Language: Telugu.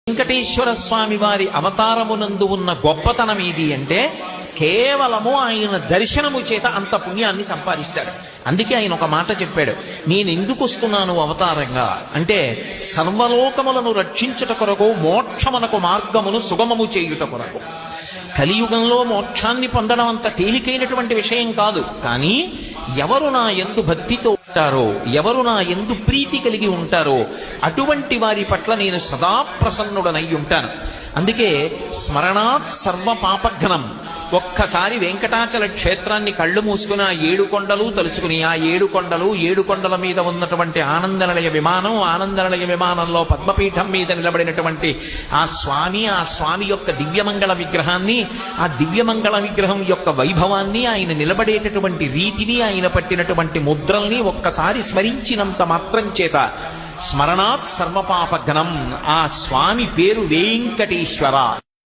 వెంకటేశ్వర స్వామి వారి అవతారమునందు ఉన్న గొప్పతనం ఏది అంటే కేవలము ఆయన దర్శనము చేత అంత పుణ్యాన్ని సంపాదిస్తాడు. అందుకే ఆయన ఒక మాట చెప్పాడు, నేను ఎందుకు వస్తున్నాను అవతారంగా అంటే సర్వలోకములను రక్షించుట కొరకు, మోక్షమునకు మార్గమును సుగమము చేయుట కొరకు. కలియుగంలో మోక్షాన్ని పొందడం అంత తేలికైనటువంటి విషయం కాదు. కానీ ఎవరు నా యందు భక్తితో ఉంటారో, ఎవరు నా యందు ప్రీతి కలిగి ఉంటారో అటువంటి వారి పట్ల నేను సదా ప్రసన్నుడనై ఉంటాను. అందుకే స్మరణాత్ సర్వ పాపఘ్నం. ఒక్కసారి వెంకటాచల క్షేత్రాన్ని కళ్ళు మూసుకుని ఆ 7 కొండలు తలుచుకుని, ఆ 7 కొండలు, 7 కొండల మీద ఉన్నటువంటి ఆనందనిలయ విమానం, ఆనందనిలయ విమానంలో పద్మపీఠం మీద నిలబడినటువంటి ఆ స్వామి యొక్క దివ్యమంగళ విగ్రహాన్ని, ఆ దివ్యమంగళ విగ్రహం యొక్క వైభవాన్ని, ఆయన నిలబడేటటువంటి రీతిని, ఆయన పట్టినటువంటి ముద్రల్ని ఒక్కసారి స్మరించినంత మాత్రం చేత స్మరణాత్ సర్వపాపఘ్నం, ఆ స్వామి పేరు వెంకటేశ్వర.